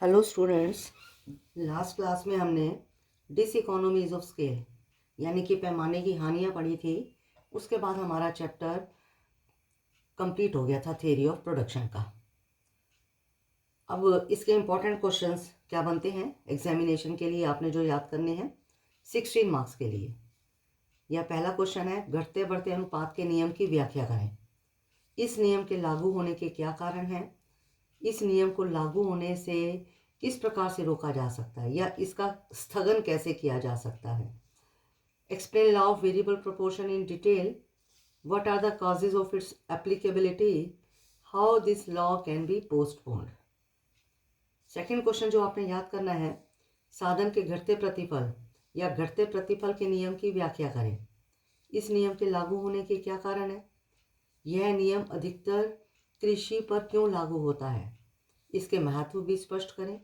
Hello students, last class में हमने डिसइकोनॉमीज of scale यानी कि पैमाने की हानियाँ पढ़ी थी। उसके बाद हमारा चैप्टर कंप्लीट हो गया था थ्योरी ऑफ प्रोडक्शन का। अब इसके इम्पोर्टेंट क्वेश्चंस क्या बनते हैं एग्जामिनेशन के लिए, आपने जो याद करने हैं 16 मार्क्स के लिए। यह पहला क्वेश्चन है, घटते बढ़ते अनुपात के नियम की व्याख्या करें। इस नियम के लागू होने के क्या कारण हैं? इस नियम को लागू होने से किस प्रकार से रोका जा सकता है या इसका स्थगन कैसे किया जा सकता है? Explain law of variable proportion in detail. What are the causes of its applicability? How this law can be postponed. Second question जो आपने याद करना है, साधन के घटते प्रतिफल या घटते प्रतिफल के नियम की व्याख्या करें। इस नियम के लागू होने के क्या कारण है? यह नियम अधिकतर कृषि पर क्यों लागू होता है? इसके महत्व भी स्पष्ट करें।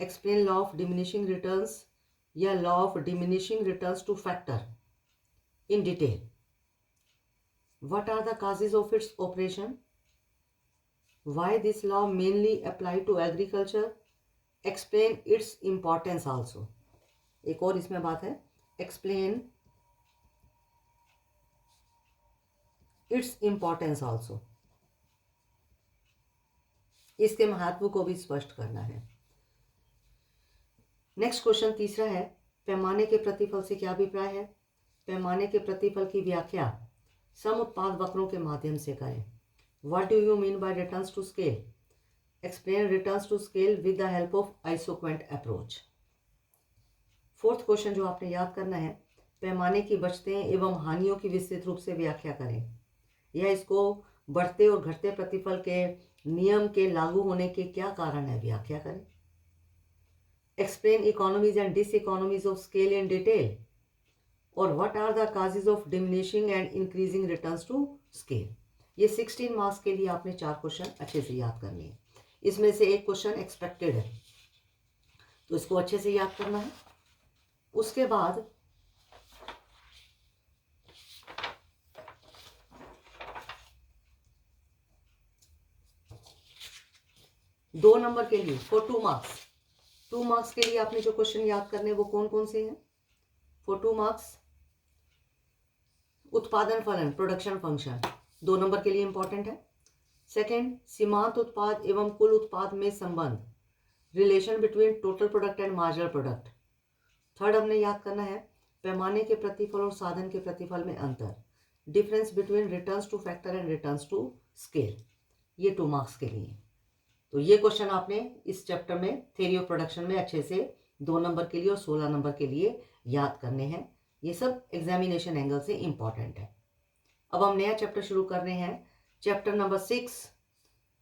Explain law of diminishing returns या law of diminishing returns to factor in detail. What are the causes of its operation? Why this law mainly apply to agriculture? Explain its importance also. एक और इसमें बात है, explain its importance also. इसके महत्व को भी स्पष्ट करना है। नेक्स्ट क्वेश्चन तीसरा है, पैमाने के प्रतिफल से क्या अभिप्राय है? पैमाने के प्रतिफल की व्याख्या सम उत्पाद वक्रों के माध्यम से करें। What do you mean by returns to scale? Explain returns to scale with the help of isoquant approach. Fourth question जो आपने याद करना है, पैमाने की बचतें एवं हानियों की विस्तृत रूप से व्याख्या करें। यह इसको बढ़ते और घटते प्रतिफल के नियम के लागू होने के क्या कारण है, व्याख्या करें। Explain economies and diseconomies of scale in detail. और what are the causes of diminishing and increasing returns to scale. ये 16 मार्क्स के लिए आपने 4 क्वेश्चन अच्छे से याद करने हैं। इसमें से एक क्वेश्चन एक्सपेक्टेड है, तो इसको अच्छे से याद करना है। उसके बाद दो नंबर के लिए फॉर 2 मार्क्स, 2 मार्क्स के लिए आपने जो क्वेश्चन याद करने हैं वो कौन कौन से हैं? फॉर 2 मार्क्स, उत्पादन फलन प्रोडक्शन फंक्शन 2 नंबर के लिए इंपॉर्टेंट है। सेकेंड, सीमांत उत्पाद एवं कुल उत्पाद में संबंध, relation between total product and marginal product. Third हमने याद करना है, पैमाने के प्रतिफल और साधन के प्रतिफल में अंतर, difference between returns to factor and returns to scale. ये 2 मार्क्स के लिए। तो ये क्वेश्चन आपने इस चैप्टर में थ्योरी ऑफ प्रोडक्शन में अच्छे से 2 नंबर के लिए और 16 नंबर के लिए याद करने हैं। ये सब एग्जामिनेशन एंगल से इंपॉर्टेंट है। अब हम नया चैप्टर शुरू कर रहे हैं, चैप्टर नंबर 6,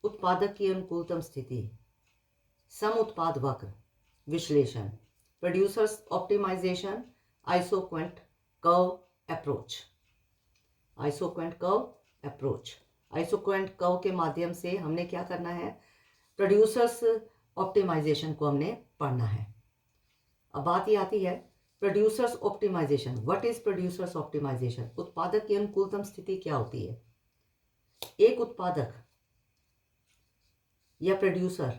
उत्पादक की अनुकूलतम स्थिति, सम उत्पाद वक्र विश्लेषण, producers optimization, isoquant curve approach. Isoquant curve approach, isoquant curve के माध्यम से हमने क्या करना है, प्रोड्यूसर्स ऑप्टिमाइजेशन को हमने पढ़ना है। अब बात ये आती है producers optimization. What is producers optimization? उत्पादक की अनुकूलतम स्थिति क्या होती है? एक उत्पादक या प्रोड्यूसर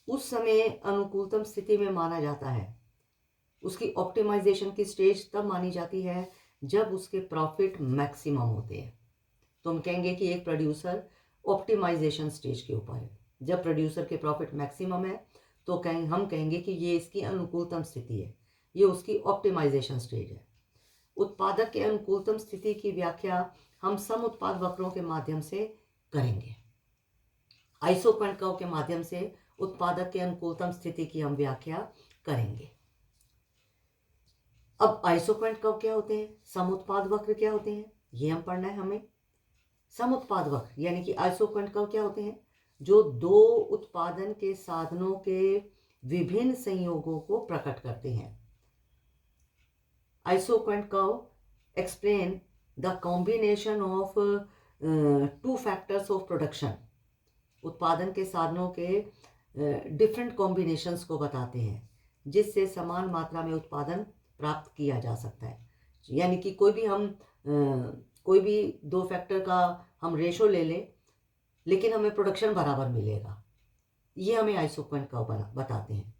उस समय अनुकूलतम स्थिति में माना जाता है, उसकी ऑप्टिमाइजेशन की स्टेज तब मानी जाती है जब उसके प्रॉफिट मैक्सिमम होते हैं। तो हम कहेंगे कि एक प्रोड्यूसर ऑप्टिमाइजेशन स्टेज के ऊपर है। जब प्रोड्यूसर के प्रॉफिट मैक्सिमम है तो हम कहेंगे कि ये इसकी अनुकूलतम स्थिति है, ये उसकी ऑप्टिमाइजेशन स्टेज है। उत्पादक के अनुकूलतम स्थिति की व्याख्या हम सम उत्पाद वक्रों के माध्यम से करेंगे। आइसोक्वेंट कर्व के माध्यम से उत्पादक के अनुकूलतम स्थिति की हम व्याख्या करेंगे। अब आइसोक्वेंट कर्व क्या होते हैं, सम उत्पाद वक्र क्या होते हैं, ये हम पढ़ना है हमें। सम उत्पाद वक्र यानी कि आइसोक्वेंट कर्व क्या होते हैं, जो दो उत्पादन के साधनों के विभिन्न संयोगों को प्रकट करते हैं। Isoquant curve explain the combination of 2 factors of production. उत्पादन के साधनों के डिफरेंट कॉम्बिनेशंस को बताते हैं जिससे समान मात्रा में उत्पादन प्राप्त किया जा सकता है। यानी कि कोई भी 2 फैक्टर का हम रेशो ले लें लेकिन हमें प्रोडक्शन बराबर मिलेगा। ये हमें आइसोक्वेंट कर्व बताते हैं।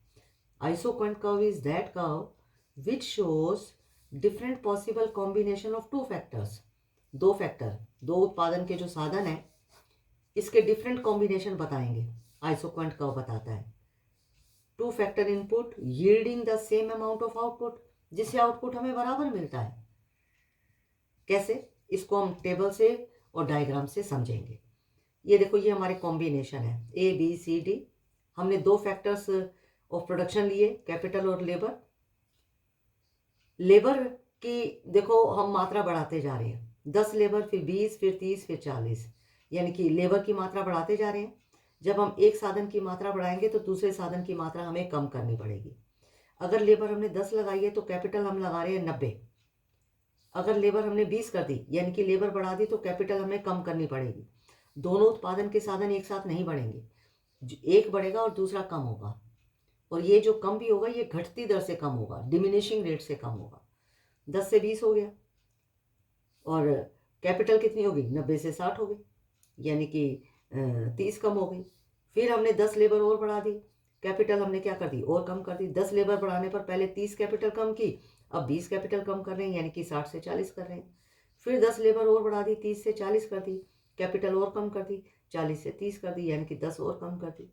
Isoquant curve is that curve which shows different possible combination of two factors. दो फैक्टर, दो उत्पादन के जो साधन है, इसके डिफरेंट कॉम्बिनेशन बताएंगे, आइसोक्वेंट कर्व बताता है। Two factor input yielding the same amount of output, जिससे आउटपुट हमें बराबर मिलता है। कैसे, इसको हम टेबल से और डायग्राम से समझेंगे। ये देखो, ये हमारे कॉम्बिनेशन है ABCD। हमने दो फैक्टर्स ऑफ प्रोडक्शन लिए, कैपिटल और लेबर। लेबर की देखो हम मात्रा बढ़ाते जा रहे हैं, 10 लेबर, फिर 20, फिर 30, फिर 40, यानी कि लेबर की मात्रा बढ़ाते जा रहे हैं। जब हम एक साधन की मात्रा बढ़ाएंगे तो दूसरे साधन की मात्रा हमें कम करनी पड़ेगी। अगर लेबर हमने 10 लगाई है तो कैपिटल हम लगा रहे हैं 90। अगर लेबर हमने 20 कर दी, यानी कि लेबर बढ़ा दी, तो कैपिटल हमें कम करनी पड़ेगी। दोनों उत्पादन के साधन एक साथ नहीं बढ़ेंगे, एक बढ़ेगा और दूसरा कम होगा। और ये जो कम भी होगा ये घटती दर से कम होगा, डिमिनिशिंग रेट से कम होगा। 10 से 20 हो गया, और कैपिटल कितनी होगी, 90 से 60 हो गई, यानी कि 30 कम हो गई। फिर हमने 10 लेबर और बढ़ा दी, कैपिटल हमने क्या कर दी, और कम कर दी। 10 लेबर बढ़ाने पर पहले 30 कैपिटल कम की, अब 20 कैपिटल कम कर रहे हैं, यानी कि 60 से 40 कर रहे हैं। फिर 10 लेबर और बढ़ा दी, 30 से 40 कर दी, कैपिटल और कम कर दी, 40 से 30 कर दी, यानी कि 10 और कम कर दी।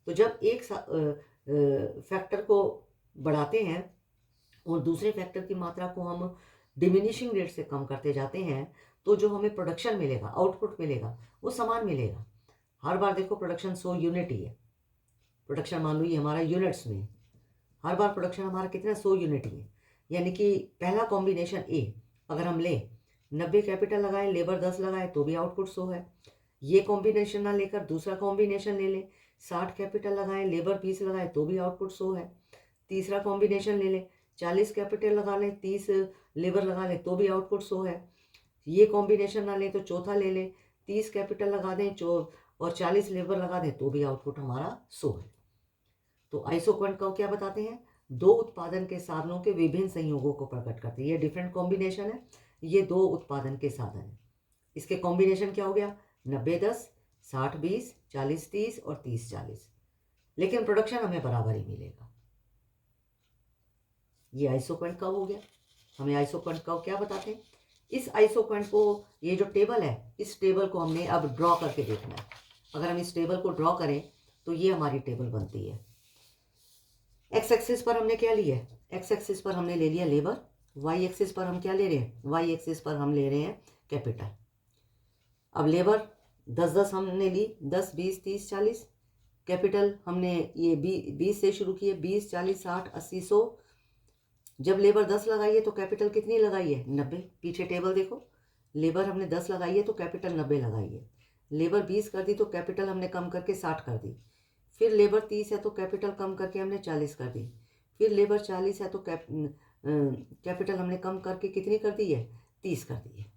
तो जब एक फैक्टर को बढ़ाते हैं और दूसरे फैक्टर की मात्रा को हम डिमिनिशिंग रेट से कम करते जाते हैं, तो जो हमें प्रोडक्शन मिलेगा, आउटपुट मिलेगा, वो समान मिलेगा। हर बार देखो प्रोडक्शन 100 यूनिट ही है, प्रोडक्शन मान लो ये हमारा यूनिट्स में, हर बार प्रोडक्शन हमारा कितना 100 यूनिट ही है। यानी कि पहला कॉम्बिनेशन ए अगर हम लें, 90 कैपिटल लगाए, लेबर 10 लगाए, तो भी आउटपुट 100 है। ये कॉम्बिनेशन ना लेकर दूसरा कॉम्बिनेशन ले लें, 60 कैपिटल लगाए, लेबर 20 लगाए, तो भी आउटपुट 100 है। तीसरा कॉम्बिनेशन ले लें, 40 कैपिटल लगा लें, 30 लेबर लगा लें, तो भी आउटपुट 100 है। ये कॉम्बिनेशन ना लें तो चौथा ले लें, 30 कैपिटल लगा दें और 40 लेबर लगा दें, तो भी आउटपुट हमारा 100 है। तो आइसोक्वेंट कर्व क्या बताते हैं, दो उत्पादन के साधनों के विभिन्न संयोगों को प्रकट करते हैं। ये डिफरेंट कॉम्बिनेशन है, ये दो उत्पादन के साधन है। इसके कॉम्बिनेशन क्या हो गया, 90-10, 60-20, 40-30 और 30-40, लेकिन प्रोडक्शन हमें बराबर ही मिलेगा। ये आइसोक्वेंट कर्व हो गया। हमें आइसोक्वेंट कर्व क्या बताते हैं, इस आइसोक्वेंट को, ये जो टेबल है, इस टेबल को हमने अब ड्रॉ करके देखना है। अगर हम इस टेबल को ड्रॉ करें तो ये हमारी टेबल बनती है। एक्स एक्सिस पर हमने क्या लिया है, एक्स एक्सिस पर हमने ले लिया लेबर, वाई एक्सिस पर हम क्या ले रहे हैं, वाई एक्सिस पर हम ले रहे हैं कैपिटल। अब लेबर 10-10 हमने ली, 10, 20, 30, 40। कैपिटल हमने ये 20 से शुरू किए, 20, 40, 60, 80, 100। जब लेबर 10 लगाई है तो कैपिटल कितनी लगाई है, 90। पीछे टेबल देखो, लेबर हमने 10 लगाई है तो कैपिटल 90 लगाई है। लेबर 20 कर दी तो कैपिटल हमने कम करके 60 कर दी। फिर लेबर 30 है तो कैपिटल कम करके हमने 40 कर दी। फिर लेबर 40 है तो कैपिटल हमने कम करके कितनी कर दी है, 30 कर दी है।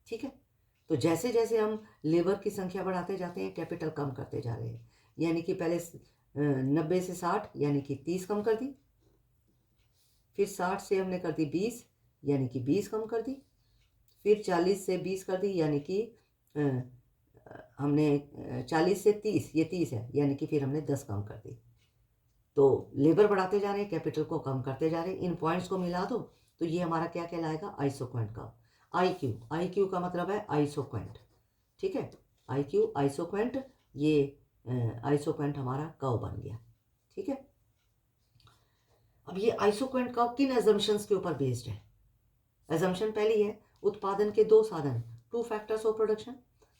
ठीक है, तो जैसे जैसे हम लेबर की संख्या बढ़ाते जाते हैं, कैपिटल कम करते जा रहे हैं। यानी कि पहले 90 से 60, यानी कि 30 कम कर दी। फिर 60 से हमने कर दी 20, यानी कि 20 कम कर दी। फिर 40 से 20 कर दी, यानी कि हमने 40 से 30, ये 30 है, यानी कि फिर हमने 10 कम कर दी। तो लेबर बढ़ाते जा रहे हैं, कैपिटल को कम करते जा रहे हैं। इन पॉइंट्स को मिला दो तो ये हमारा क्या कहलाएगा, आइसोक्वेंट का। आई क्यू का मतलब है आइसोक्वेंट। ठीक है, आई क्यू आइसोक्वेंट, ये आइसोक्वेंट हमारा कर्व बन गया। ठीक है, अब ये आइसोक्वेंट कर्व किन एजम्पशंस के ऊपर बेस्ड है। एजम्पशन पहली है, उत्पादन के दो साधन, टू फैक्टर्स ऑफ प्रोडक्शन।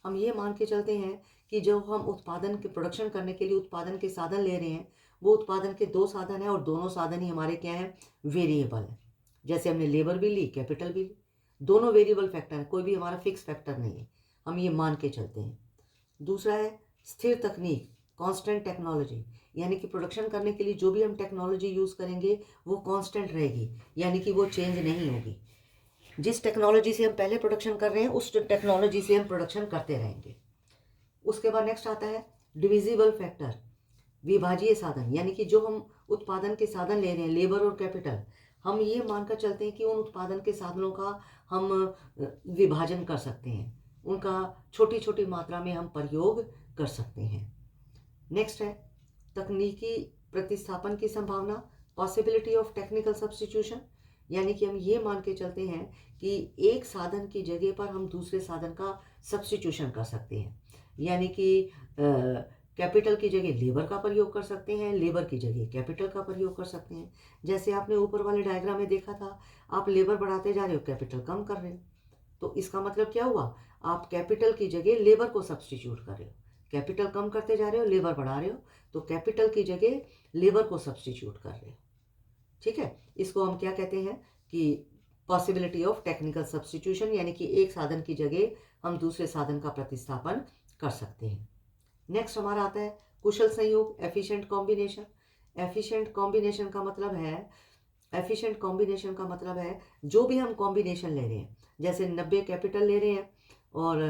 हम ये मान के चलते हैं कि जो हम उत्पादन के प्रोडक्शन करने के लिए उत्पादन के साधन ले रहे हैं, वो उत्पादन के दो साधन हैं, और दोनों साधन ही हमारे क्या हैं, वेरिएबल है। जैसे हमने लेबर भी ली, कैपिटल भी ली, दोनों वेरिएबल फैक्टर है, कोई भी हमारा फिक्स फैक्टर नहीं है, हम ये मान के चलते हैं। दूसरा है स्थिर तकनीक, कांस्टेंट टेक्नोलॉजी, यानी कि प्रोडक्शन करने के लिए जो भी हम टेक्नोलॉजी यूज़ करेंगे वो कांस्टेंट रहेगी, यानी कि वो चेंज नहीं होगी। जिस टेक्नोलॉजी से हम पहले प्रोडक्शन कर रहे हैं उस टेक्नोलॉजी से हम प्रोडक्शन करते रहेंगे। उसके बाद नेक्स्ट आता है डिविजिबल फैक्टर, विभाज्य साधन, यानी कि जो हम उत्पादन के साधन ले रहे हैं, लेबर और कैपिटल, हम ये मानकर चलते हैं कि उन उत्पादन के साधनों का हम विभाजन कर सकते हैं, उनका छोटी छोटी मात्रा में हम प्रयोग कर सकते हैं। नेक्स्ट है तकनीकी प्रतिस्थापन की संभावना, पॉसिबिलिटी ऑफ टेक्निकल सब्स्टिट्यूशन, यानी कि हम ये मान के चलते हैं कि एक साधन की जगह पर हम दूसरे साधन का सब्स्टिट्यूशन कर सकते हैं, यानी कि कैपिटल की जगह लेबर का प्रयोग कर सकते हैं, लेबर की जगह कैपिटल का प्रयोग कर सकते हैं। जैसे आपने ऊपर वाले डायग्राम में देखा था, आप लेबर बढ़ाते जा रहे हो, कैपिटल कम कर रहे हो, तो इसका मतलब क्या हुआ, आप कैपिटल की जगह लेबर को सब्स्टिट्यूट कर रहे हो। कैपिटल कम करते जा रहे हो, लेबर बढ़ा रहे हो, तो कैपिटल की जगह लेबर को सब्स्टिट्यूट कर रहे हो। ठीक है, इसको हम क्या कहते हैं कि पॉसिबिलिटी ऑफ टेक्निकल सब्स्टिट्यूशन, यानी कि एक साधन की जगह हम दूसरे साधन का प्रतिस्थापन कर सकते हैं। नेक्स्ट हमारा आता है कुशल संयोग, एफिशिएंट कॉम्बिनेशन। एफिशिएंट कॉम्बिनेशन का मतलब है, एफिशिएंट कॉम्बिनेशन का मतलब है जो भी हम कॉम्बिनेशन ले रहे हैं, जैसे 90 कैपिटल ले रहे हैं और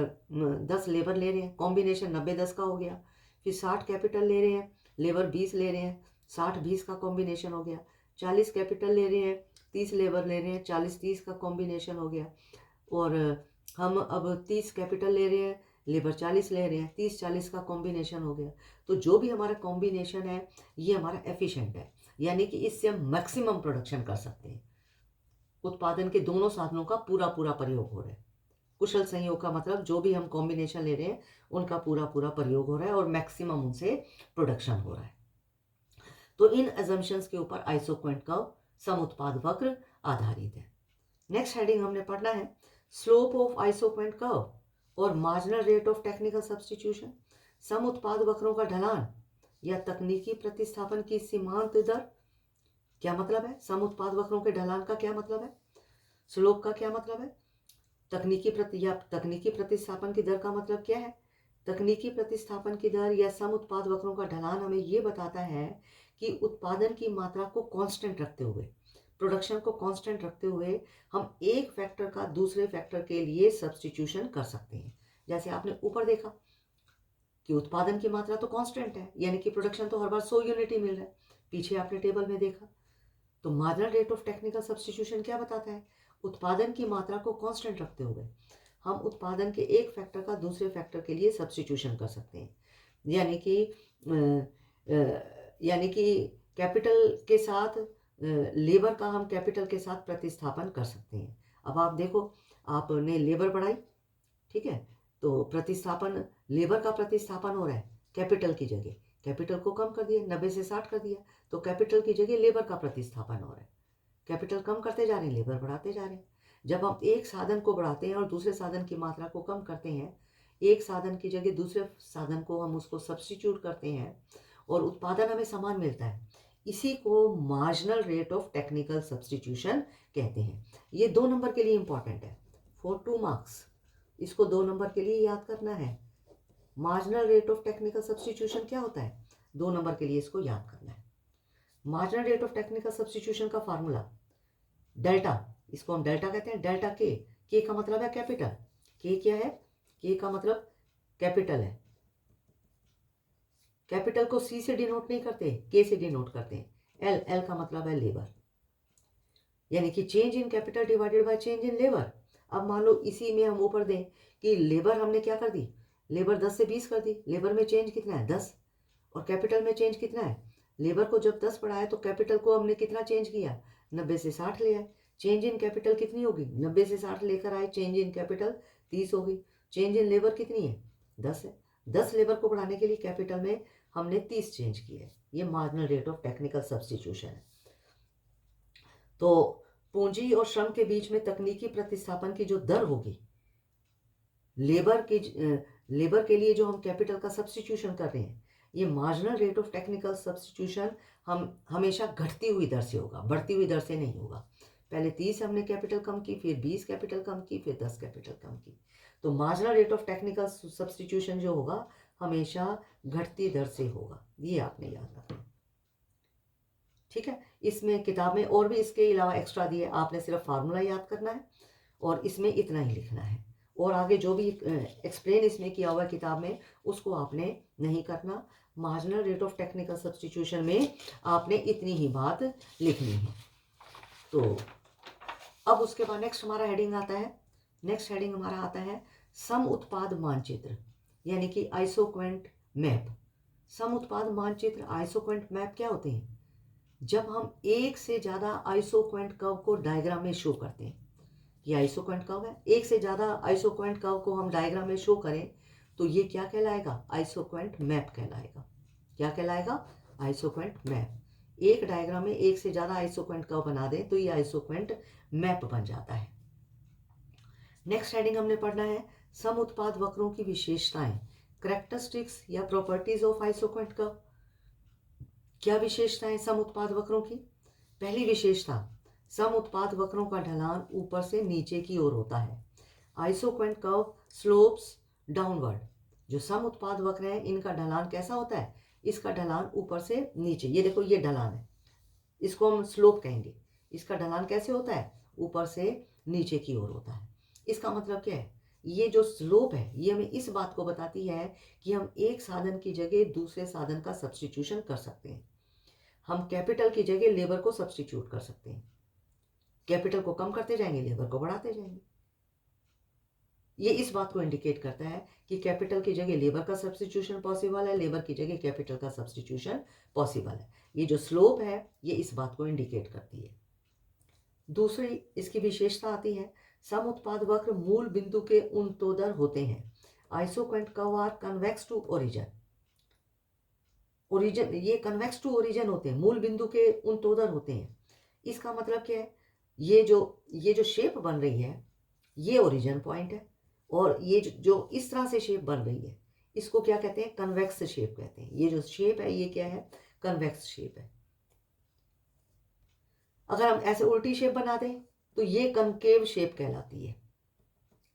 10 लेबर ले रहे हैं, कॉम्बिनेशन 90-10 का हो गया। फिर 60 कैपिटल ले रहे हैं, लेबर 20 ले रहे हैं, 60-20 का कॉम्बिनेशन हो गया। 40 कैपिटल ले रहे हैं, 30 लेबर ले रहे हैं, 40-30 का कॉम्बिनेशन हो गया। और हम अब 30 कैपिटल ले रहे हैं, लेबर 40 ले रहे हैं, 30-40 का कॉम्बिनेशन हो गया। तो जो भी हमारा कॉम्बिनेशन है ये हमारा एफिशिएंट है, यानी कि इससे हम मैक्सिमम प्रोडक्शन कर सकते हैं। उत्पादन के दोनों साधनों का पूरा पूरा प्रयोग हो रहा है। कुशल संयोग का मतलब जो भी हम कॉम्बिनेशन ले रहे हैं उनका पूरा पूरा प्रयोग हो रहा है और मैक्सिमम उनसे प्रोडक्शन हो रहा है। तो इन अजम्पशंस के ऊपर आइसोक्वेंट कर्व सम उत्पाद वक्र आधारित है। नेक्स्ट हेडिंग हमने पढ़ना है स्लोप ऑफ आइसोक्वेंट कर्व और marginal rate of technical substitution. सम उत्पाद वक्रों का ढलान या तकनीकी प्रतिस्थापन की सीमांत दर। क्या मतलब है सम उत्पाद वक्रों के ढलान का क्या मतलब है, स्लोप का क्या मतलब है, तकनीकी प्रतिस्थापन की दर का मतलब क्या है। तकनीकी प्रतिस्थापन की दर या सम उत्पाद वक्रों का ढलान हमें ये बताता है कि उत्पादन की मात्रा को कांस्टेंट रखते हुए, प्रोडक्शन को कांस्टेंट रखते हुए हम एक फैक्टर का दूसरे फैक्टर के लिए सब्स्टिट्यूशन कर सकते हैं। जैसे आपने ऊपर देखा कि उत्पादन की मात्रा तो कांस्टेंट है, यानी कि प्रोडक्शन तो हर बार 100 यूनिट ही मिल रहा है। पीछे आपने टेबल में देखा, तो marginal rate of technical substitution क्या बताता है, उत्पादन की मात्रा को कांस्टेंट रखते हुए हम उत्पादन के एक फैक्टर का दूसरे फैक्टर के लिए सब्स्टिट्यूशन कर सकते हैं। यानी कि कैपिटल के साथ लेबर का हम कैपिटल के साथ प्रतिस्थापन कर सकते हैं। अब आप देखो, आपने लेबर बढ़ाई, ठीक है, तो प्रतिस्थापन, लेबर का प्रतिस्थापन हो रहा है कैपिटल की जगह, कैपिटल को कम कर दिया, 90 से 60 कर दिया, तो कैपिटल की जगह लेबर का प्रतिस्थापन हो रहा है। कैपिटल कम करते जा रहे हैं, लेबर बढ़ाते जा रहे हैं। जब हम एक साधन को बढ़ाते हैं और दूसरे साधन की मात्रा को कम करते हैं, एक साधन की जगह दूसरे साधन को हम उसको सब्स्टिट्यूट करते हैं और उत्पादन हमें समान मिलता है, इसी को marginal rate of technical substitution कहते हैं। ये 2 नंबर के लिए इंपॉर्टेंट है, फॉर 2 मार्क्स, इसको 2 नंबर के लिए याद करना है। Marginal rate of technical substitution क्या होता है, 2 नंबर के लिए इसको याद करना है। Marginal rate of technical substitution का फार्मूला डेल्टा, इसको हम डेल्टा कहते हैं, डेल्टा के का मतलब है कैपिटल, के क्या है, के का मतलब कैपिटल है। कैपिटल को सी से डिनोट नहीं करते, के से डिनोट करते हैं। एल, एल का मतलब है लेबर, यानी कि change in capital divided by change in labour. अब मान लो इसी में हम ऊपर दें कि लेबर हमने क्या कर दी, लेबर 10 से 20 कर दी, लेबर में चेंज कितना है 10, और कैपिटल में चेंज कितना है, लेबर को जब 10 बढ़ाया तो कैपिटल को हमने कितना चेंज किया, 90 से 60 ले आए। चेंज इन कैपिटल कितनी होगी, 90 से 60 लेकर आए, चेंज इन कैपिटल 30 हो गई। चेंज इन लेबर कितनी है, 10 है। 10 लेबर को बढ़ाने के लिए कैपिटल में हमने 30 चेंज किया है। ये marginal rate of technical substitution है। तो पूंजी और श्रम के बीच में तकनीकी प्रतिस्थापन की जो दर होगी, लेबर के लिए जो हम कैपिटल का सब्स्टिट्यूशन कर रहे हैं, ये marginal rate of technical substitution हम हमेशा घटती हुई दर से होगा, बढ़ती हुई दर से नहीं होगा। पहले 30 हमने कैपिटल कम की, फिर 20 कैपिटल कम की, फिर 10 कैपिटल कम की। तो marginal rate of technical substitution जो होगा हमेशा घटती दर से होगा, ये आपने याद रखना, ठीक है। इसमें किताब में और भी इसके अलावा एक्स्ट्रा दिए, आपने सिर्फ फार्मूला याद करना है और इसमें इतना ही लिखना है, और आगे जो भी एक्सप्लेन इसमें किया हुआ है किताब में उसको आपने नहीं करना। Marginal rate of technical substitution में आपने इतनी ही बात लिखनी है। तो अब उसके बाद नेक्स्ट हमारा हेडिंग आता है, नेक्स्ट हेडिंग हमारा आता है सम उत्पाद मानचित्र। यानी कि आइसोक्वेंट मैप। समुत्पाद मानचित्र आइसोक्वेंट मैप क्या होते हैं? जब हम एक से ज़्यादा आइसोक्वेंट कर्व को डायग्राम में शो करते हैं, ये आइसोक्वेंट कर्व है, एक से ज़्यादा आइसोक्वेंट कर्व को हम डायग्राम में शो करें तो ये क्या कहलाएगा? आइसोक्वेंट मैप कहलाएगा। क्या कहलाएगा? Isoquant map. एक डायग्राम में एक से ज़्यादा आइसोक्वेंट कर्व बना दें तो ये आइसोक्वेंट मैप बन जाता है। नेक्स्ट हेडिंग हमने पढ़ना है समुत्पाद वक्रों की विशेषताएं, कैरेक्टरिस्टिक्स या प्रॉपर्टीज ऑफ आइसोक्वेंट कर्व। क्या विशेषताएं समुत्पाद वक्रों की? पहली विशेषता, समुत्पाद वक्रों का ढलान ऊपर से नीचे की ओर होता है। Isoquant curve slopes downward. जो समुत्पाद वक्र हैं इनका ढलान कैसा होता है? इसका ढलान ऊपर से नीचे, ये देखो ये ढलान है, इसको हम स्लोप कहेंगे। इसका ढलान कैसे होता है? ऊपर से नीचे की ओर होता है। इसका मतलब क्या है? ये जो स्लोप है ये हमें इस बात को बताती है कि हम एक साधन की जगह दूसरे साधन का सब्स्टिट्यूशन कर सकते हैं। हम कैपिटल की जगह लेबर को सब्स्टिट्यूट कर सकते हैं। कैपिटल को कम करते जाएंगे, लेबर को बढ़ाते जाएंगे। ये इस बात को इंडिकेट करता है कि कैपिटल की जगह लेबर का सब्स्टिट्यूशन पॉसिबल है, लेबर की जगह कैपिटल का सब्स्टिट्यूशन पॉसिबल है। ये जो स्लोप है ये इस बात को इंडिकेट करती है। दूसरी इसकी विशेषता आती है समुत्पाद वक्र मूल बिंदु के उन्नतोदर होते हैं। Isoquant curve are convex to origin. Origin ये कन्वेक्स टू ओरिजिन होते हैं, मूल बिंदु के उन्नतोदर होते हैं। इसका मतलब क्या है? ये जो शेप बन रही है ये ओरिजिन पॉइंट है, और ये जो इस तरह से शेप बन रही है इसको क्या कहते हैं? कन्वेक्स शेप कहते हैं। ये जो शेप है ये क्या है? कन्वेक्स शेप है। अगर हम ऐसे उल्टी शेप बना दें तो ये कनकेव शेप कहलाती है।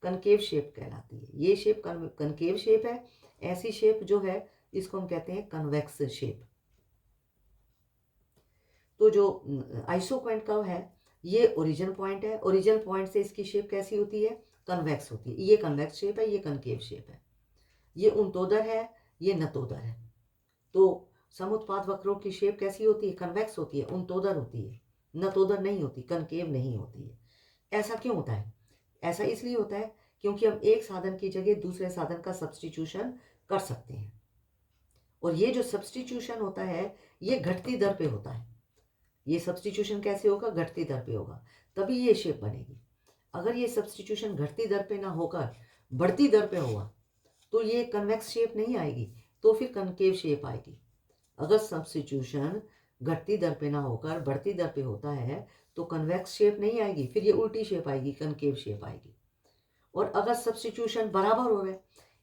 कनकेव शेप कहलाती है। ये शेप कनकेव शेप है। ऐसी शेप जो है इसको हम कहते हैं कन्वेक्स शेप। तो जो आइसोक्वेंट कर्व है ये ओरिजिन पॉइंट है। ओरिजिन पॉइंट से इसकी शेप कैसी होती है? कन्वेक्स होती है। ये कन्वेक्स शेप है, ये कनकेव शेप है। ये उन्नतोदर है, ये नतोदर है। तो समुत्पाद वक्रों की शेप कैसी होती है? कन्वेक्स होती है, उन्नतोदर होती है, नतोदर नहीं होती, कनकेव नहीं होती है। ऐसा क्यों होता है? ऐसा इसलिए होता है क्योंकि हम एक साधन की जगह दूसरे साधन का सब्स्टिट्यूशन कर सकते हैं, और ये जो सब्स्टिट्यूशन होता है ये घटती दर पे होता है। ये सब्स्टिट्यूशन कैसे होगा? घटती दर पे होगा, तभी ये शेप बनेगी। अगर ये सब्स्टिट्यूशन घटती दर पे ना होकर बढ़ती दर पे होगा तो ये कन्वेक्स शेप नहीं आएगी, तो फिर कनकेव शेप आएगी। अगर सब्स्टिट्यूशन घटती दर पे ना होकर बढ़ती दर पे होता है तो कन्वेक्स शेप नहीं आएगी, फिर ये उल्टी शेप आएगी, कनकेव शेप आएगी। और अगर सब्स्टिट्यूशन बराबर हो रहे,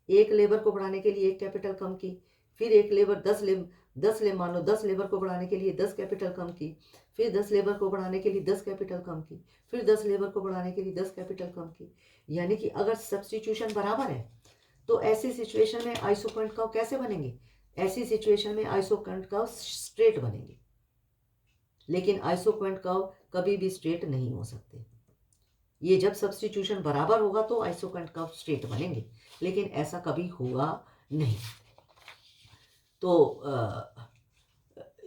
एक लेबर को बढ़ाने के लिए एक कैपिटल कम की, फिर एक लेबर 10 मान लो 10 लेबर को बढ़ाने के लिए 10 कैपिटल कम की, फिर 10 लेबर को बढ़ाने के लिए 10 कैपिटल कम की, फिर 10 लेबर को बढ़ाने के लिए 10 कैपिटल कम की। यानी कि अगर सब्स्टिट्यूशन बराबर है तो ऐसी सिचुएशन में आइसोक्वेंट कर्व कैसे बनेंगे? ऐसी सिचुएशन में आइसोक्वेंट कर्व स्ट्रेट बनेंगे। लेकिन आइसोक्वेंट कर्व कभी भी स्ट्रेट नहीं हो सकते। ये जब सब्स्टिट्यूशन बराबर होगा तो आइसोक्वेंट कर्व स्ट्रेट बनेंगे, लेकिन ऐसा कभी होगा नहीं। तो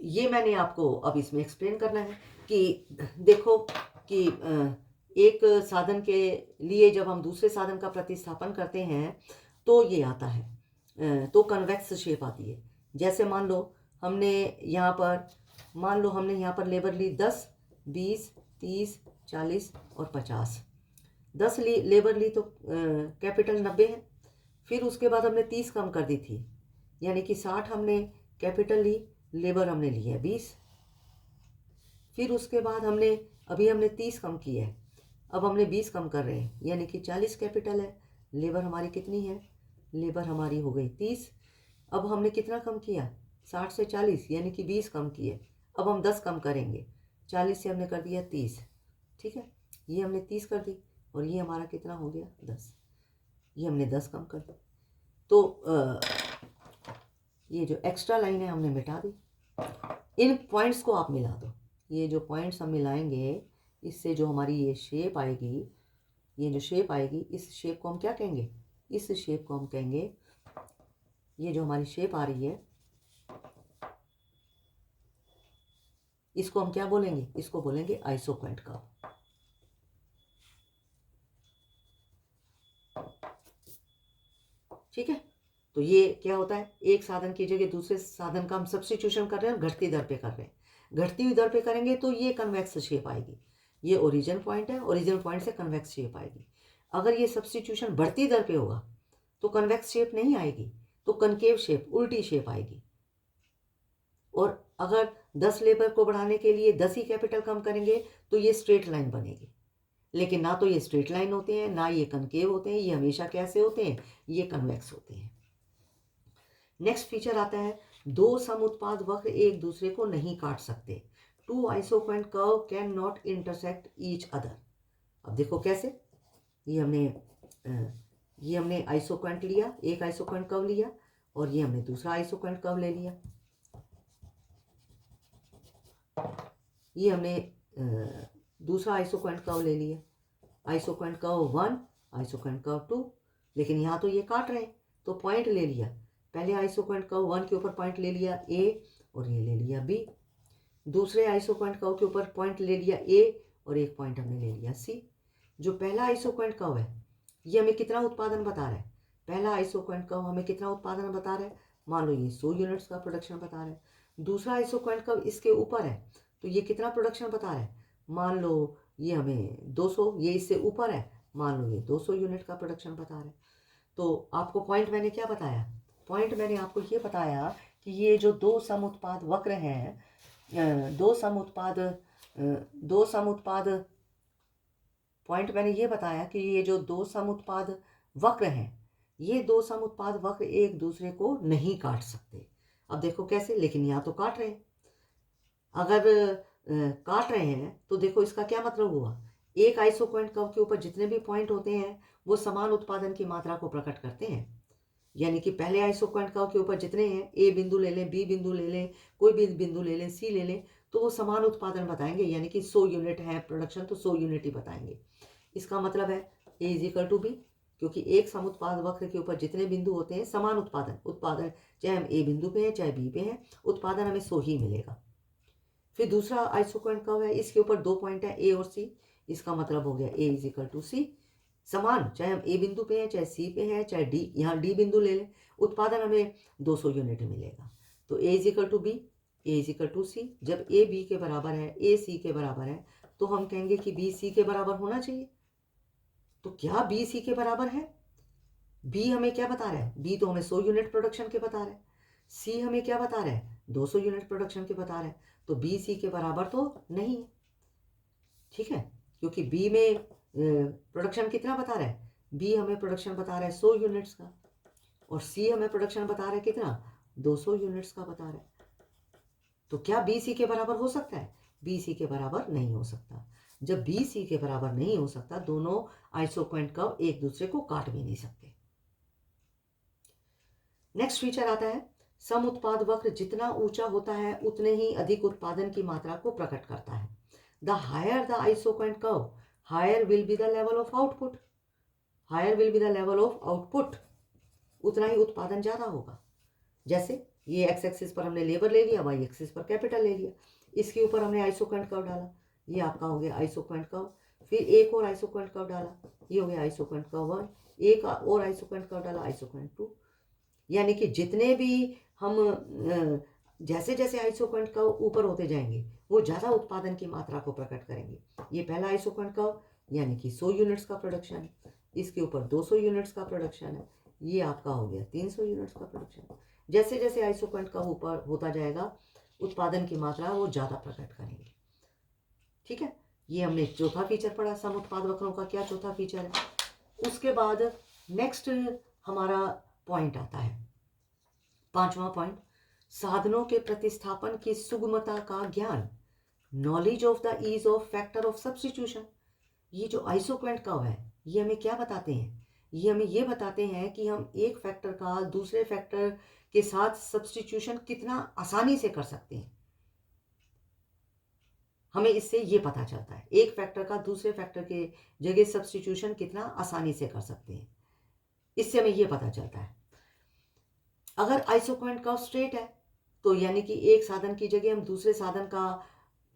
ये मैंने आपको अब इसमें एक्सप्लेन करना है कि देखो कि एक साधन के लिए जब हम दूसरे साधन का प्रतिस्थापन करते हैं तो ये आता है, तो कन्वेक्स शेप आती है। जैसे मान लो हमने यहाँ पर लेबर ली 10, 20, 30, 40 और 50। 10 लेबर ली तो कैपिटल 90 है। फिर उसके बाद हमने 30 कम कर दी थी, यानी कि 60 हमने कैपिटल ली, लेबर हमने ली है 20। फिर उसके बाद हमने 30 कम किया है, अब हमने 20 कम कर रहे हैं, यानी कि 40 कैपिटल है। लेबर हमारी कितनी है? लेबर हमारी हो गई 30। अब हमने कितना कम किया? 60 से 40, यानी कि 20 कम किए। अब हम 10 कम करेंगे, 40 से हमने कर दिया 30। ठीक है, ये हमने 30 कर दी, और ये हमारा कितना हो गया? 10। ये हमने 10 कम कर दी। तो ये जो एक्स्ट्रा लाइन है हमने मिटा दी। इन पॉइंट्स को आप मिला दो। ये जो पॉइंट्स हम मिलाएंगे इससे जो हमारी ये शेप आएगी, ये जो शेप आएगी इस शेप को हम क्या कहेंगे? इस शेप को हम कहेंगे, ये जो हमारी शेप आ रही है इसको हम क्या बोलेंगे? इसको बोलेंगे आइसोक्वेंट कर्व। ठीक है, तो ये क्या होता है, एक साधन की जगह दूसरे साधन का हम सब्स्टिट्यूशन कर रहे हैं और घटती दर पे कर रहे हैं। घटती हुई दर पे करेंगे तो ये कन्वेक्स शेप आएगी। ये ओरिजिन पॉइंट है, ओरिजिन पॉइंट से कन्वेक्स शेप आएगी। अगर ये सब्स्टिट्यूशन बढ़ती दर पे होगा तो कन्वेक्स शेप नहीं आएगी, तो कनकेव शेप, उल्टी शेप आएगी। और अगर 10 लेबर को बढ़ाने के लिए 10 ही कैपिटल कम करेंगे तो ये स्ट्रेट लाइन बनेगी। लेकिन ना तो ये स्ट्रेट लाइन होते हैं, ना ये कनकेव होते हैं, ये हमेशा कैसे होते हैं, ये कन्वेक्स होते हैं। नेक्स्ट फीचर आता है, दो समुत्पाद वक्र एक दूसरे को नहीं काट सकते। Two isoquant curve can not intersect each other. अब देखो कैसे, ये हमने आइसोक्वेंट लिया, एक आइसोक्वेंट कर्व लिया, और ये हमने दूसरा आइसोक्वेंट कर्व ले लिया। ये हमने दूसरा आइसोक्वेंट कर्व ले लिया, आइसोक्वेंट कर्व 1, आइसोक्वेंट कर्व 2। लेकिन यहाँ तो ये काट रहे हैं तो पॉइंट ले लिया। पहले आइसोक्वेंट कर्व 1 के ऊपर पॉइंट ले लिया A और ये ले लिया B। दूसरे आइसोक्वेंट कर्व के ऊपर पॉइंट ले लिया A और एक पॉइंट हमने ले लिया C। जो पहला आइसोक्वेंट कर्व है ये हमें कितना उत्पादन बता रहा है, पहला आइसोक्वेंट कर्व हमें कितना उत्पादन बता रहा है, मान लो ये 100 यूनिट्स का प्रोडक्शन बता रहा है। दूसरा आइसोक्वेंट कर्व इसके ऊपर है तो ये कितना प्रोडक्शन बता रहा है, मान लो ये हमें 200, ये इससे ऊपर है, मान लो ये 200 यूनिट का प्रोडक्शन बता रहा है। तो आपको पॉइंट मैंने क्या बताया, पॉइंट मैंने आपको ये बताया कि ये जो दो समुत्पाद वक्र हैं, दो समुत्पाद पॉइंट मैंने ये बताया कि ये जो दो समुत्पाद वक्र हैं, ये दो समुत्पाद वक्र एक दूसरे को नहीं काट सकते। अब देखो कैसे, लेकिन यहाँ तो काट रहे हैं। अगर काट रहे हैं तो देखो इसका क्या मतलब हुआ, एक आइसोक्वेंट कर्व के ऊपर जितने भी पॉइंट होते हैं वो समान उत्पादन की मात्रा को प्रकट करते हैं। यानी कि पहले आइसोक्वेंट कर्व के ऊपर जितने हैं, A बिंदु ले लें, B बिंदु ले लें, कोई भी बिंदु ले लें, C ले लें, तो वो समान उत्पादन बताएंगे। यानी कि 100 यूनिट है प्रोडक्शन तो 100 यूनिट ही बताएंगे। इसका मतलब है A = B, क्योंकि एक समुत्पाद वक्र के ऊपर जितने बिंदु होते हैं समान उत्पादन चाहे हम A बिंदु पे हैं चाहे B पे हैं, उत्पादन हमें 100 ही मिलेगा। फिर दूसरा आइसोक्वेंट कर्व है, इसके ऊपर 2 पॉइंट है A और C, इसका मतलब हो गया A = C, समान चाहे हम A बिंदु पे हैं चाहे C पे हैं चाहे D, यहाँ D बिंदु ले लें, उत्पादन हमें 200 यूनिट मिलेगा। तो A = B, A = C। जब A B के बराबर है, A C के बराबर है, तो हम कहेंगे कि B C के बराबर होना चाहिए। तो क्या B C के बराबर है? B हमें क्या बता रहा है, B तो हमें 100 यूनिट प्रोडक्शन के बता रहा है, C हमें क्या बता रहा है, 200 यूनिट प्रोडक्शन के बता रहा है। तो B C के बराबर तो नहीं है, ठीक है, क्योंकि B में प्रोडक्शन कितना बता रहा है, B हमें प्रोडक्शन बता रहा है 100 यूनिट्स का, और C हमें प्रोडक्शन बता रहा है कितना, 200 यूनिट्स का बता रहा है। तो क्या B C के बराबर हो सकता है, B C के बराबर नहीं हो सकता। जब B C के बराबर नहीं हो सकता, दोनों आइसोक्वेंट कर्व एक दूसरे को काट भी नहीं सकते। नेक्स्ट फीचर आता है, सम उत्पाद वक्र जितना ऊंचा होता है उतने ही अधिक उत्पादन की मात्रा को प्रकट करता है। The higher the isoquant curve, higher will be the level of output, higher will be the level of output, उतना ही उत्पादन ज्यादा होगा। जैसे ये एक्स एक्सिस पर हमने लेबर ले लिया, वाई एक्सिस पर कैपिटल ले लिया, इसके ऊपर हमने आइसोक्वेंट कर्व डाला, ये आपका हो गया आइसोक्वेंट कर्व। फिर एक और आइसोक्वेंट कर्व डाला, ये हो गया आइसोक्वेंट कर्व 1, एक और आइसोक्वेंट कर्व डाला, आइसोक्वेंट 2। यानी कि जितने भी हम जैसे जैसे आइसोक्वेंट कर्व ऊपर होते जाएंगे वो ज़्यादा उत्पादन की मात्रा को प्रकट करेंगे। ये पहला आइसोक्वेंट कर्व यानी कि 100 यूनिट्स का प्रोडक्शन है, इसके ऊपर 200 यूनिट्स का प्रोडक्शन है, ये आपका हो गया 300 यूनिट्स का प्रोडक्शन। जैसे जैसे आइसोक्वेंट कर्व ऊपर होता जाएगा उत्पादन की मात्रा वो ज़्यादा प्रकट करेंगे, ठीक है। ये हमने चौथा फीचर पढ़ा, सम उत्पाद वक्रों का क्या चौथा फीचर है। उसके बाद नेक्स्ट हमारा पॉइंट आता है, 5वां पॉइंट, साधनों के प्रतिस्थापन की सुगमता का ज्ञान, knowledge of the ease of factor of substitution. ये जो आइसोक्वेंट कर्व है ये हमें क्या बताते हैं, ये हमें ये बताते हैं कि हम एक फैक्टर का दूसरे फैक्टर के साथ सब्स्टिट्यूशन कितना आसानी से कर सकते हैं। हमें इससे ये पता चलता है एक फैक्टर का दूसरे फैक्टर के जगह सब्स्टिट्यूशन कितना आसानी से कर सकते हैं, इससे हमें ये पता चलता है। अगर आइसोक्वेंट कर्व स्ट्रेट है तो यानी कि एक साधन की जगह हम दूसरे साधन का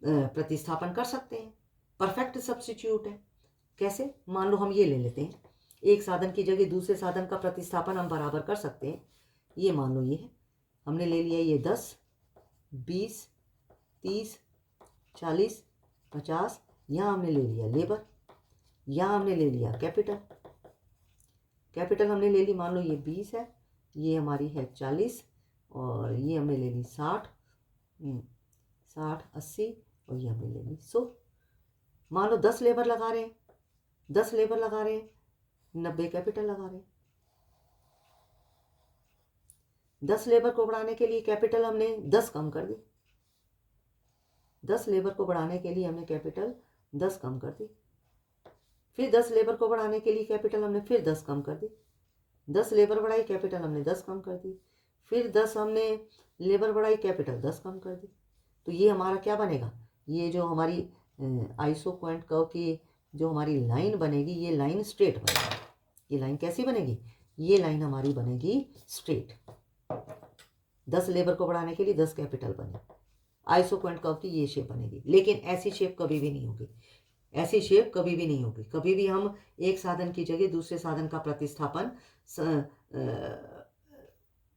प्रतिस्थापन कर सकते हैं, परफेक्ट सब्स्टिट्यूट है। कैसे, मान लो हम ये ले लेते हैं, एक साधन की जगह दूसरे साधन का प्रतिस्थापन हम बराबर कर सकते हैं। ये मान लो ये है, हमने ले लिया ये 10, 20, 30, 40, 50, यहाँ हमने ले लिया लेबर, यहाँ हमने ले लिया कैपिटल हमने ले ली, मान लो ये 20 है, ये हमारी है 40, और ये हमने ले ली 60, 80, और ये हमने ले ली 100। मान लो 10 लेबर लगा रहे हैं, 90 कैपिटल लगा रहे हैं। 10 लेबर को बढ़ाने के लिए कैपिटल हमने 10 कम कर दी, 10 लेबर को बढ़ाने के लिए हमने कैपिटल 10 कम कर दी। फिर 10 लेबर को बढ़ाने के लिए कैपिटल हमने फिर 10 कम कर दी, 10 लेबर बढ़ाई, कैपिटल हमने 10 कम कर दी, फिर 10 हमने लेबर बढ़ाई, कैपिटल 10 कम कर दी। तो ये हमारा क्या बनेगा, ये जो हमारी आइसोक्वांट कर्व की जो हमारी लाइन बनेगी, ये लाइन स्ट्रेट बनेगी। ये लाइन कैसी बनेगी, ये लाइन हमारी बनेगी स्ट्रेट। 10 लेबर को बढ़ाने के लिए 10 कैपिटल बने, आइसोक्वांट कर्व की ये शेप बनेगी। लेकिन ऐसी शेप कभी भी नहीं होगी, ऐसी शेप कभी भी नहीं होगी। कभी भी हम एक साधन की जगह दूसरे साधन का प्रतिस्थापन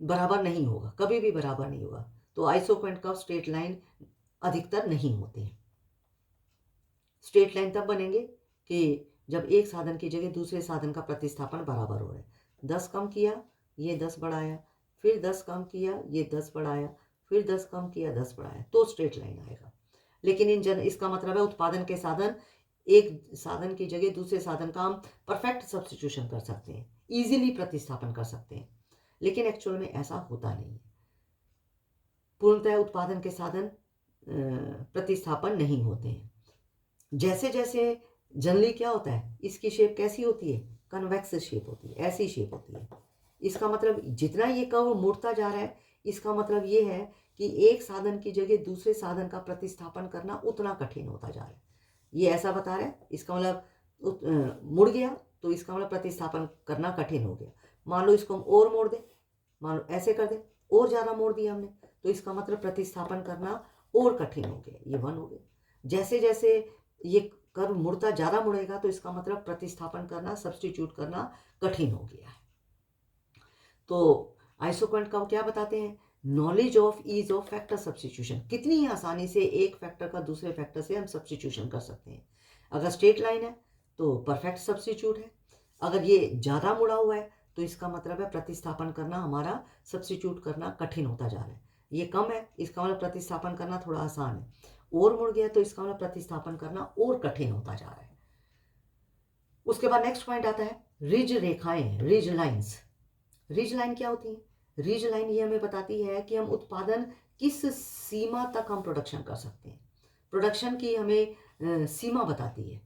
बराबर नहीं होगा, कभी भी बराबर नहीं होगा। तो आइसोक्वांट कर्व स्ट्रेट लाइन अधिकतर नहीं होते हैं। स्ट्रेट लाइन तब बनेंगे कि जब एक साधन की जगह दूसरे साधन का प्रतिस्थापन बराबर हो रहा है। 10 कम किया, ये 10 बढ़ाया, फिर 10 कम किया, ये 10 बढ़ाया, फिर 10 कम किया, 10 बढ़ाया, तो स्ट्रेट लाइन आएगा। लेकिन इसका मतलब है उत्पादन के साधन, एक साधन की जगह दूसरे साधन का हम परफेक्ट सब्स्टिट्यूशन कर सकते हैं, इजीली प्रतिस्थापन कर सकते हैं। लेकिन एक्चुअल में ऐसा होता नहीं है। पूर्णतः उत्पादन के साधन प्रतिस्थापन नहीं होते हैं। जैसे जैसे जनरली क्या होता है, इसकी शेप कैसी होती है, कन्वेक्स शेप होती है, ऐसी शेप होती है। इसका मतलब जितना ये कर्व मुड़ता जा रहा है, इसका मतलब ये है कि एक साधन की जगह दूसरे साधन का प्रतिस्थापन करना उतना कठिन होता जा रहा है। ये ऐसा बता रहा है, इसका मतलब मुड़ गया तो इसका मतलब प्रतिस्थापन करना कठिन हो गया। मान लो इसको हम और मोड़ दें, मान लो ऐसे कर दें, और ज़्यादा मोड़ दिया हमने, तो इसका मतलब प्रतिस्थापन करना और कठिन हो गया, ये 1 हो गया। जैसे जैसे ये कर्व मुड़ता ज़्यादा मुड़ेगा तो इसका मतलब प्रतिस्थापन करना, सब्स्टिट्यूट करना कठिन हो गया है। तो आइसोक्वांट कर्व क्या बताते हैं, knowledge of ease of factor substitution, कितनी आसानी से एक फैक्टर का दूसरे फैक्टर से हम सब्स्टिट्यूशन कर सकते हैं। अगर स्ट्रेट लाइन है तो परफेक्ट सब्स्टिट्यूट है, अगर ये ज़्यादा मुड़ा हुआ है तो इसका मतलब है प्रतिस्थापन करना हमारा, सब्स्टिट्यूट करना कठिन होता जा रहा है। ये कम है, इसका मतलब प्रतिस्थापन करना थोड़ा आसान है। और मुड़ गया तो इसका मतलब प्रतिस्थापन करना और कठिन होता जा रहा है। उसके बाद नेक्स्ट पॉइंट आता है रिज रेखाएं, रिज लाइंस। रिज लाइन क्या होती है, रिज लाइन ये हमें बताती है कि हम उत्पादन किस सीमा तक हम प्रोडक्शन कर सकते हैं। प्रोडक्शन की हमें सीमा बताती है,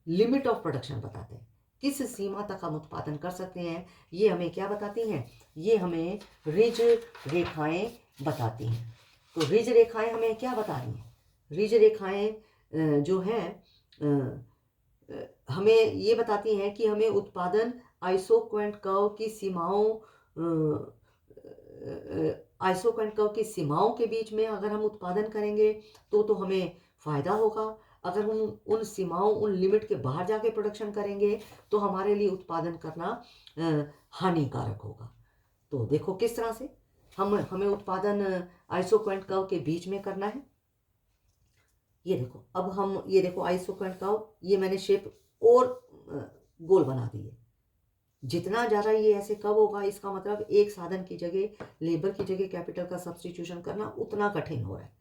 लिमिट ऑफ प्रोडक्शन बताते हैं, किस सीमा तक हम उत्पादन कर सकते हैं। ये हमें क्या बताती हैं, ये हमें रिज रेखाएं बताती हैं। तो रिज रेखाएं हमें क्या बता रही हैं, रिज रेखाएं जो हैं हमें ये बताती हैं कि हमें उत्पादन आइसोक्वांट कर्व की सीमाओं, आइसोक्वांट कर्व की सीमाओं के बीच में अगर हम उत्पादन करेंगे तो हमें फ़ायदा होगा। अगर हम उन सीमाओं, उन लिमिट के बाहर जाके प्रोडक्शन करेंगे तो हमारे लिए उत्पादन करना हानिकारक होगा। तो देखो किस तरह से हमें उत्पादन आइसोक्वांट कर्व के बीच में करना है। ये देखो, अब हम ये देखो आइसोक्वांट कर्व, ये मैंने शेप और गोल बना दी है। जितना ज़्यादा ये ऐसे कर्व होगा, इसका मतलब एक साधन की जगह, लेबर की जगह कैपिटल का सब्स्टिट्यूशन करना उतना कठिन हो रहा है।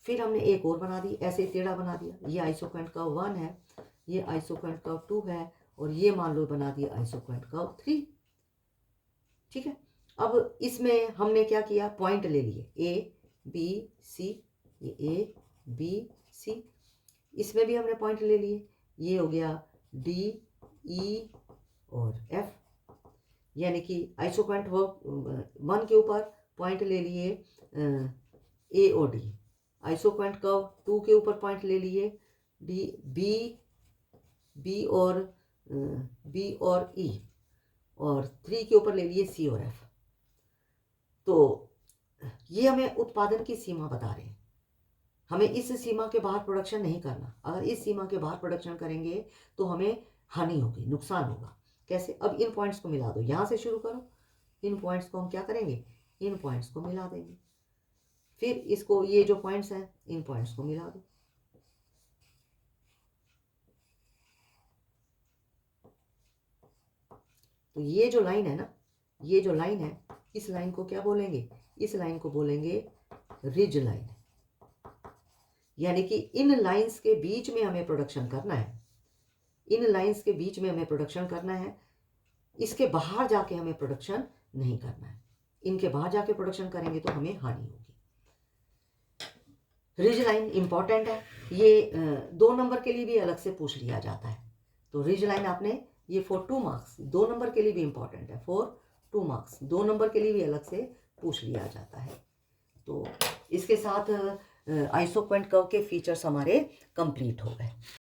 फिर हमने एक और बना दी, ऐसे टेढ़ा बना दिया। ये आइसोक्वांट कर्व 1 है, ये आइसोक्वांट कर्व 2 है, और ये मान लो बना दिया आइसोक्वांट कर्व 3। ठीक है, अब इसमें हमने क्या किया, पॉइंट ले लिए ए बी सी, ये ए बी सी, इसमें भी हमने पॉइंट ले लिए। ये हो गया डी ई और एफ, यानी कि आइसोक्वांट कर्व 1 के ऊपर पॉइंट ले लिए ए और डी, आइसोक्वांट कर्व 2 के ऊपर पॉइंट ले लिए डी बी और ई, और 3 के ऊपर ले लिए सी और एफ। तो ये हमें उत्पादन की सीमा बता रहे हैं। हमें इस सीमा के बाहर प्रोडक्शन नहीं करना। अगर इस सीमा के बाहर प्रोडक्शन करेंगे तो हमें हानि होगी, नुकसान होगा। कैसे, अब इन पॉइंट्स को मिला दो, यहाँ से शुरू करो, इन पॉइंट्स को हम क्या करेंगे, इन पॉइंट्स को मिला देंगे। फिर इसको, ये जो पॉइंट्स हैं इन पॉइंट्स को मिला दो। तो ये जो लाइन है ना, ये जो लाइन है, इस लाइन को क्या बोलेंगे, इस लाइन को बोलेंगे रिज लाइन। यानी कि इन लाइंस के बीच में हमें प्रोडक्शन करना है, इन लाइंस के बीच में हमें प्रोडक्शन करना है। इसके बाहर जाके हमें प्रोडक्शन नहीं करना है। इनके बाहर जाके प्रोडक्शन करेंगे तो हमें हानि होगी। रिज लाइन इंपॉर्टेंट है, ये 2 नंबर के लिए भी अलग से पूछ लिया जाता है। तो रिज लाइन आपने ये फॉर 2 मार्क्स, 2 नंबर के लिए भी इंपॉर्टेंट है, फॉर 2 मार्क्स, 2 नंबर के लिए भी अलग से पूछ लिया जाता है। तो इसके साथ आइसोपॉइंट कर्व के फीचर्स हमारे कंप्लीट हो गए।